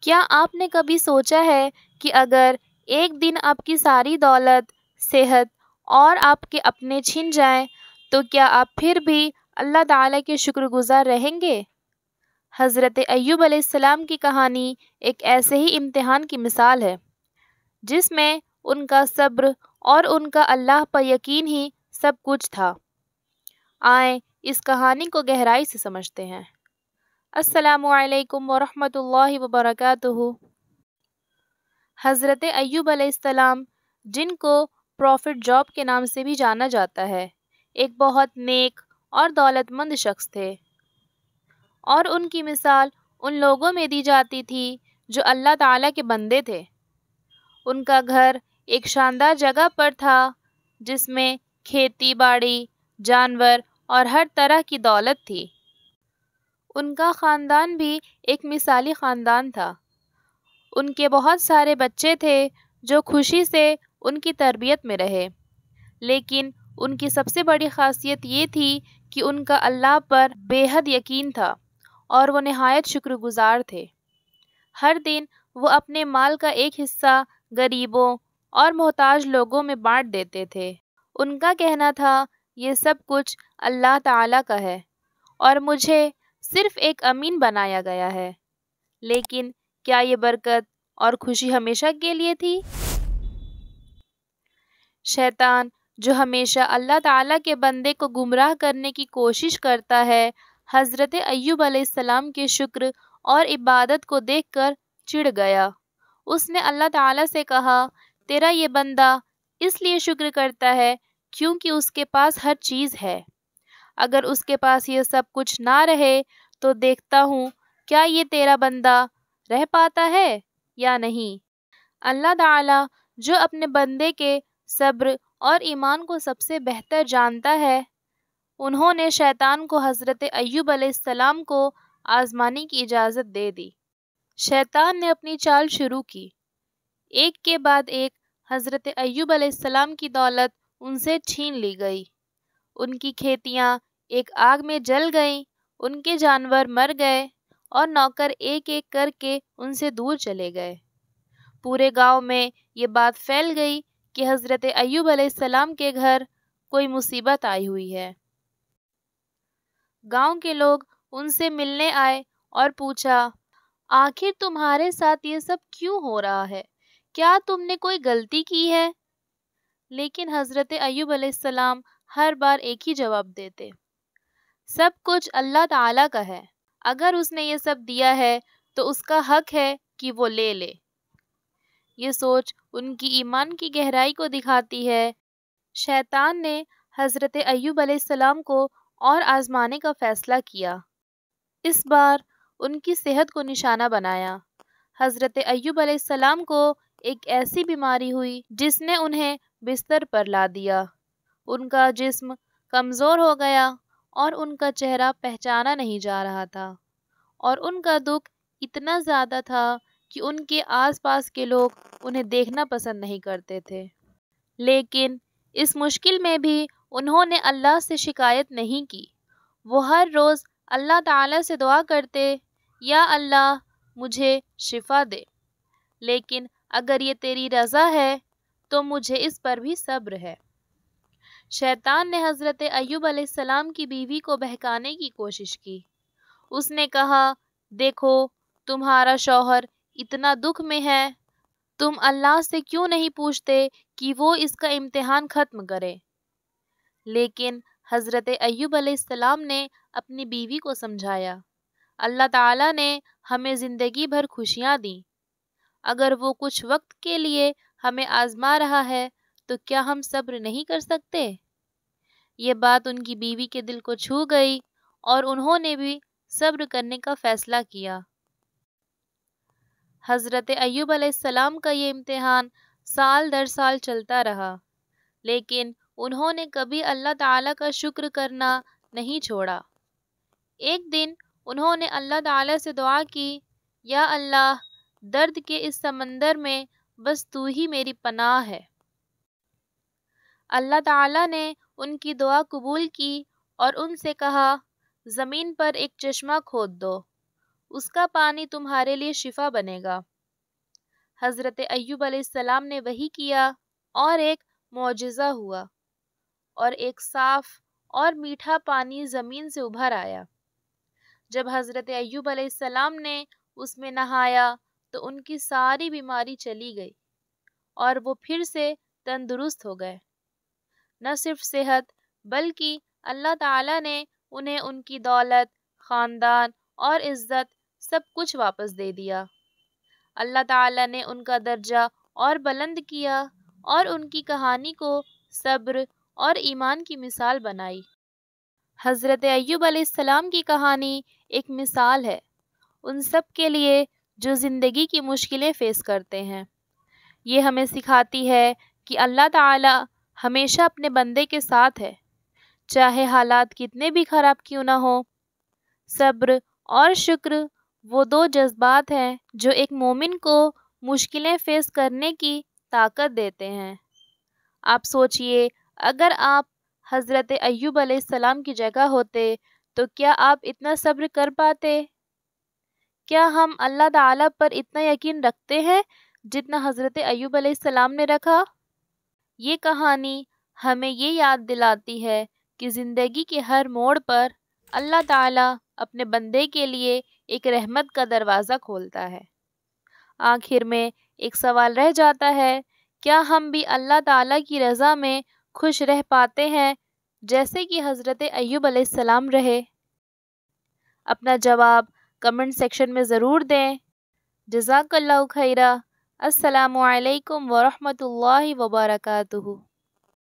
کیا آپ نے کبھی سوچا ہے کہ اگر ایک دن آپ کی ساری دولت، صحت اور آپ کے اپنے چھن جائیں تو کیا آپ پھر بھی اللہ تعالیٰ کے شکر گزار رہیں گے؟ حضرت ایوب علیہ السلام کی کہانی ایک ایسے ہی امتحان کی مثال ہے جس میں ان کا صبر اور ان کا اللہ پر یقین ہی سب کچھ تھا۔ آئیں اس کہانی کو گہرائی سے سمجھتے ہیں۔ السلام علیکم ورحمۃ اللہ وبرکاتہ۔ حضرت ایوب علیہ السلام، جن کو پروفٹ جاب کے نام سے بھی جانا جاتا ہے، ایک بہت نیک اور دولت مند شخص تھے، اور ان کی مثال ان لوگوں میں دی جاتی تھی جو اللہ تعالیٰ کے بندے تھے۔ ان کا گھر ایک شاندار جگہ پر تھا جس میں کھیتی باڑی، جانور اور ہر طرح کی دولت تھی۔ ان کا خاندان بھی ایک مثالی خاندان تھا۔ ان کے بہت سارے بچے تھے جو خوشی سے ان کی تربیت میں رہے، لیکن ان کی سب سے بڑی خاصیت یہ تھی کہ ان کا اللہ پر بے حد یقین تھا اور وہ نہایت شکر گزار تھے۔ ہر دن وہ اپنے مال کا ایک حصہ غریبوں اور محتاج لوگوں میں بانٹ دیتے تھے۔ ان کا کہنا تھا، یہ سب کچھ اللہ تعالیٰ کا ہے اور مجھے صرف ایک امین بنایا گیا ہے۔ لیکن کیا یہ برکت اور خوشی ہمیشہ کے لیے تھی؟ شیطان، جو ہمیشہ اللہ تعالیٰ کے بندے کو گمراہ کرنے کی کوشش کرتا ہے، حضرت ایوب علیہ السلام کے شکر اور عبادت کو دیکھ کر چڑ گیا۔ اس نے اللہ تعالیٰ سے کہا، تیرا یہ بندہ اس لیے شکر کرتا ہے کیونکہ اس کے پاس ہر چیز ہے۔ اگر اس کے پاس یہ سب کچھ نہ رہے تو دیکھتا ہوں کیا یہ تیرا بندہ رہ پاتا ہے یا نہیں۔ اللہ تعالیٰ، جو اپنے بندے کے صبر اور ایمان کو سب سے بہتر جانتا ہے، انہوں نے شیطان کو حضرت ایوب علیہ السلام کو آزمانے کی اجازت دے دی۔ شیطان نے اپنی چال شروع کی۔ ایک کے بعد ایک حضرت ایوب علیہ السلام کی دولت ان سے چھین لی گئی۔ ان کی کھیتیاں ایک آگ میں جل گئیں، ان کے جانور مر گئے اور نوکر ایک ایک کر کے ان سے دور چلے گئے۔ پورے گاؤں میں یہ بات پھیل گئی کہ حضرت ایوب علیہ السلام کے گھر کوئی مصیبت آئی ہوئی ہے۔ گاؤں کے لوگ ان سے ملنے آئے اور پوچھا، آخر تمہارے ساتھ یہ سب کیوں ہو رہا ہے؟ کیا تم نے کوئی غلطی کی ہے؟ لیکن حضرت ایوب علیہ السلام ہر بار ایک ہی جواب دیتے، سب کچھ اللہ تعالیٰ کا ہے۔ اگر اس نے یہ سب دیا ہے تو اس کا حق ہے کہ وہ لے لے۔ یہ سوچ ان کی ایمان کی گہرائی کو دکھاتی ہے۔ شیطان نے حضرت ایوب علیہ السلام کو اور آزمانے کا فیصلہ کیا۔ اس بار ان کی صحت کو نشانہ بنایا۔ حضرت ایوب علیہ السلام کو ایک ایسی بیماری ہوئی جس نے انہیں بستر پر لا دیا۔ ان کا جسم کمزور ہو گیا اور ان کا چہرہ پہچانا نہیں جا رہا تھا، اور ان کا دکھ اتنا زیادہ تھا کہ ان کے آس پاس کے لوگ انہیں دیکھنا پسند نہیں کرتے تھے۔ لیکن اس مشکل میں بھی انہوں نے اللہ سے شکایت نہیں کی۔ وہ ہر روز اللہ تعالیٰ سے دعا کرتے، یا اللہ مجھے شفا دے، لیکن اگر یہ تیری رضا ہے تو مجھے اس پر بھی صبر ہے۔ شیطان نے حضرت ایوب علیہ السلام کی بیوی کو بہکانے کی کوشش کی۔ اس نے کہا، دیکھو تمہارا شوہر اتنا دکھ میں ہے، تم اللہ سے کیوں نہیں پوچھتے کہ وہ اس کا امتحان ختم کرے؟ لیکن حضرت ایوب علیہ السلام نے اپنی بیوی کو سمجھایا، اللہ تعالیٰ نے ہمیں زندگی بھر خوشیاں دیں، اگر وہ کچھ وقت کے لیے ہمیں آزما رہا ہے تو کیا ہم صبر نہیں کر سکتے؟ یہ بات ان کی بیوی کے دل کو چھو گئی اور انہوں نے بھی صبر کرنے کا فیصلہ کیا۔ حضرت ایوب علیہ السلام کا یہ امتحان سال در سال چلتا رہا، لیکن انہوں نے کبھی اللہ تعالیٰ کا شکر کرنا نہیں چھوڑا۔ ایک دن انہوں نے اللہ تعالیٰ سے دعا کی، یا اللہ، درد کے اس سمندر میں بس تو ہی میری پناہ ہے۔ اللہ تعالیٰ نے ان کی دعا قبول کی اور ان سے کہا، زمین پر ایک چشمہ کھود دو۔ اس کا پانی تمہارے لیے شفا بنے گا۔ حضرت ایوب علیہ السلام نے وہی کیا اور ایک معجزہ ہوا اور ایک صاف اور میٹھا پانی زمین سے ابھر آیا۔ جب حضرت ایوب علیہ السلام نے اس میں نہایا تو ان کی ساری بیماری چلی گئی اور وہ پھر سے تندرست ہو گئے۔ نہ صرف صحت بلکہ اللہ تعالیٰ نے انہیں ان کی دولت، خاندان اور عزت سب کچھ واپس دے دیا۔ اللہ تعالیٰ نے ان کا درجہ اور بلند کیا اور ان کی کہانی کو صبر اور ایمان کی مثال بنائی۔ حضرت ایوب علیہ السلام کی کہانی ایک مثال ہے ان سب کے لیے جو زندگی کی مشکلیں فیس کرتے ہیں۔ یہ ہمیں سکھاتی ہے کہ اللہ تعالیٰ ہمیشہ اپنے بندے کے ساتھ ہے، چاہے حالات کتنے بھی خراب کیوں نہ ہوں۔ صبر اور شکر وہ دو جذبات ہیں جو ایک مومن کو مشکلیں فیس کرنے کی طاقت دیتے ہیں۔ آپ سوچئے، اگر آپ حضرت ایوب علیہ السلام کی جگہ ہوتے تو کیا آپ اتنا صبر کر پاتے؟ کیا ہم اللہ تعالیٰ پر اتنا یقین رکھتے ہیں جتنا حضرت ایوب علیہ السلام نے رکھا؟ یہ کہانی ہمیں یہ یاد دلاتی ہے کہ زندگی کے ہر موڑ پر اللہ تعالیٰ اپنے بندے کے لیے ایک رحمت کا دروازہ کھولتا ہے۔ آخر میں ایک سوال رہ جاتا ہے، کیا ہم بھی اللہ تعالیٰ کی رضا میں خوش رہ پاتے ہیں جیسے کہ حضرت ایوب علیہ السلام رہے؟ اپنا جواب کمنٹ سیکشن میں ضرور دیں۔ جزاک اللہ خیرہ۔ السلام علیکم ورحمۃ اللہ وبرکاتہ۔